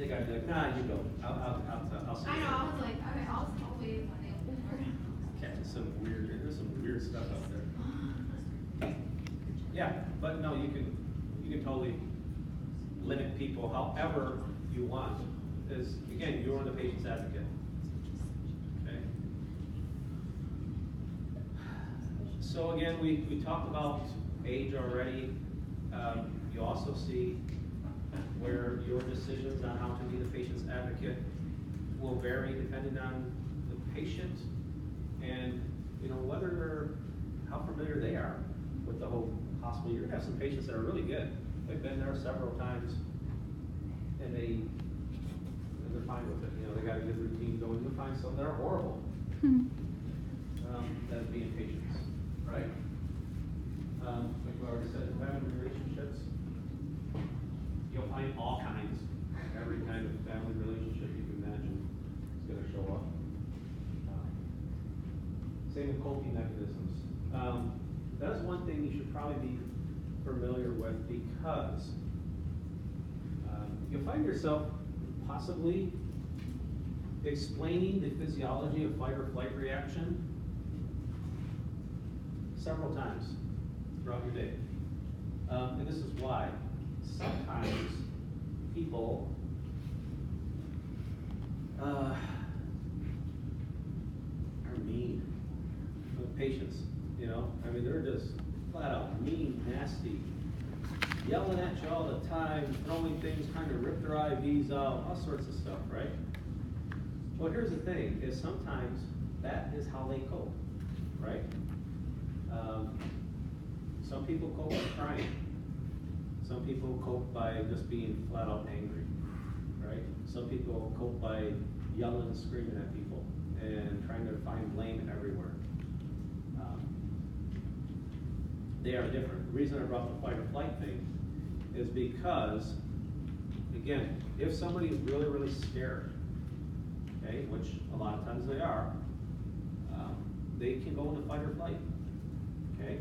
They got to be like, nah, you go. I'll see. I know, I was like, okay, I'll wait one day. There's some weird stuff out there. Yeah, but no, you can totally limit people however you want. Because again, you're the patient's advocate. Okay. So again, we talked about age already. You also see where your decisions on how to be the patient's advocate will vary depending on the patient and how familiar they are with the whole hospital. You're gonna have some patients that are really good. They've been there several times and they're fine with it. They got a good routine going. You'll find some that are horrible. That being patients, right? Like we already said, family relationships. You'll find all kinds, every kind of family relationship you can imagine is going to show up. Same with coping mechanisms. That's one thing you should probably be familiar with because you'll find yourself possibly explaining the physiology of fight or flight reaction several times throughout your day. And this is why sometimes people are mean with patients, I mean, they're just flat out mean, nasty, yelling at you all the time, throwing things, trying to rip their IVs out, all sorts of stuff, right? Well, here's the thing, is sometimes that is how they cope, right? Some people cope by crying. Some people cope by just being flat out angry, right? Some people cope by yelling and screaming at people and trying to find blame everywhere. They are different. The reason I brought the fight or flight thing is because, again, if somebody is really, really scared, okay, which a lot of times they are, they can go into fight or flight, okay?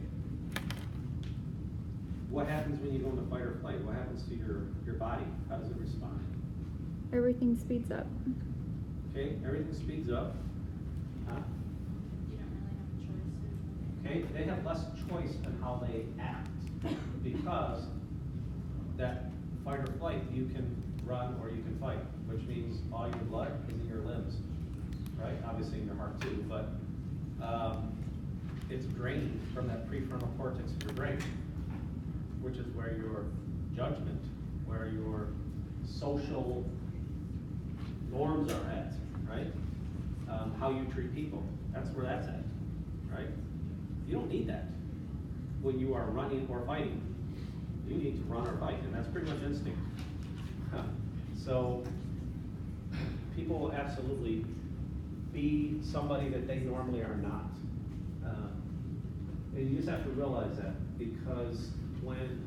What happens when you go into fight or flight? What happens to your body? How does it respond? Everything speeds up. Okay, everything speeds up. Huh? You don't really have a choice. Okay, they have less choice in how they act because that fight or flight, you can run or you can fight, which means all your blood is in your limbs, right? Obviously in your heart too, but it's drained from that prefrontal cortex of your brain, which is where your judgment, where your social norms are at, right? How you treat people, that's where that's at, right? You don't need that when you are running or fighting. You need to run or fight, and that's pretty much instinct. So people will absolutely be somebody that they normally are not. And you just have to realize that, because when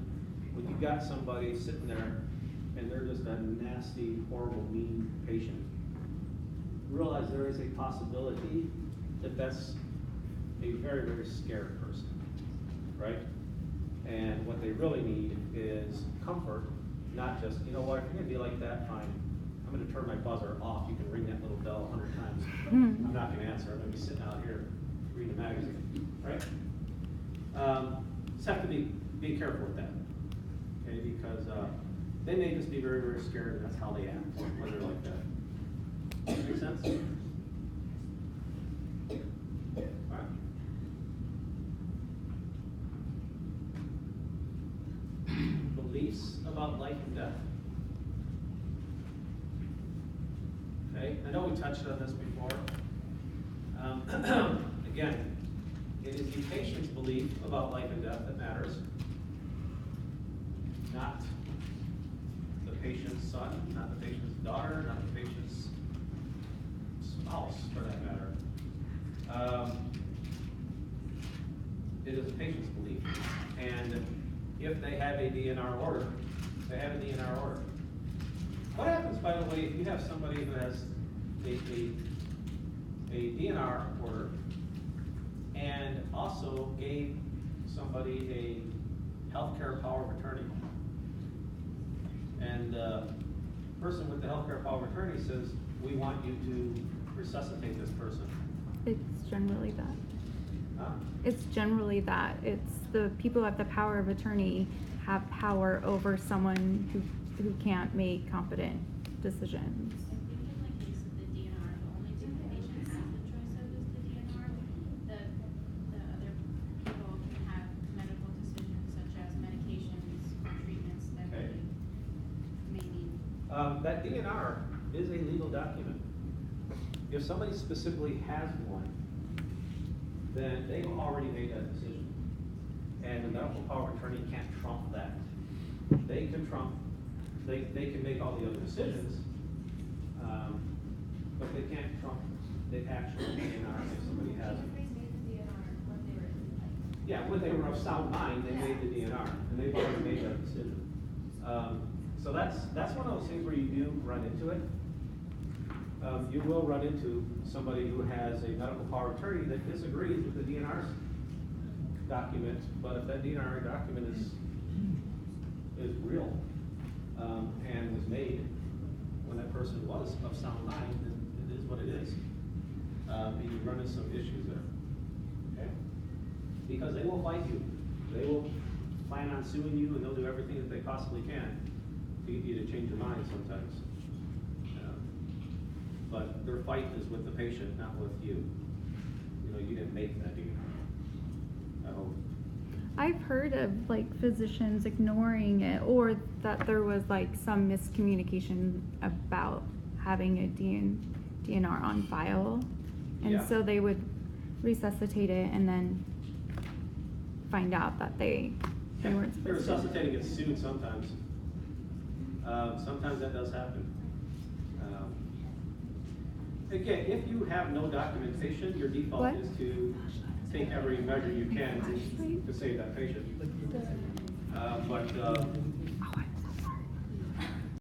you got somebody sitting there and they're just a nasty, horrible, mean patient, realize there is a possibility that that's a very, very scared person, right? And what they really need is comfort, not just, you know what, if you're gonna be like that, fine. I'm gonna turn my buzzer off. You can ring that little bell 100 times. I'm not gonna answer. I'm gonna be sitting out here reading a magazine, right? Just have to be careful with that, okay? Because they may just be very, very scared, and that's how they act when they're like that. Make sense? All right. Beliefs about life and death. Okay, I know we touched on this before. Again, it is the patient's belief about life and death that matters, not the patient's son, not the patient's daughter, not the patient's spouse, for that matter. It is the patient's belief. And if they have a DNR order, they have a DNR order. What happens, by the way, if you have somebody who has a DNR order and also gave somebody a healthcare power of attorney, and person with the healthcare power of attorney says, we want you to resuscitate this person. It's generally that. Huh? It's generally that. It's the people who have the power of attorney have power over someone who can't make competent decisions. I think in the case of the DNR, the only thing the patient has the choice of is the DNR. The other people can have medical decisions such as medications or treatments that Okay. they may need. That DNR is a legal document. If somebody specifically has one, then they've already made that decision. And the medical power of attorney can't trump that. They can trump, they can make all the other decisions, but they can't trump the actual DNR if somebody has it. Yeah, when they were of sound mind, they made the DNR, and they've already made that decision. So that's one of those things where you do run into it. You will run into somebody who has a medical power of attorney that disagrees with the DNR's document, but if that DNR document is real, and was made when that person was of sound mind, then it is what it is. And you run into some issues there, okay? Because they will fight you. They will plan on suing you, and they'll do everything that they possibly can to get you to change your mind sometimes. But their fight is with the patient, not with you. You know, you didn't make that DNR. I hope. I've heard of like physicians ignoring it, or that there was like some miscommunication about having a DNR on file. And Yeah. so they would resuscitate it and then find out that they weren't They're supposed to. resuscitating it soon sometimes. Sometimes that does happen. Again, if you have no documentation, your default What? is to take every measure you can to save that patient. Oh, I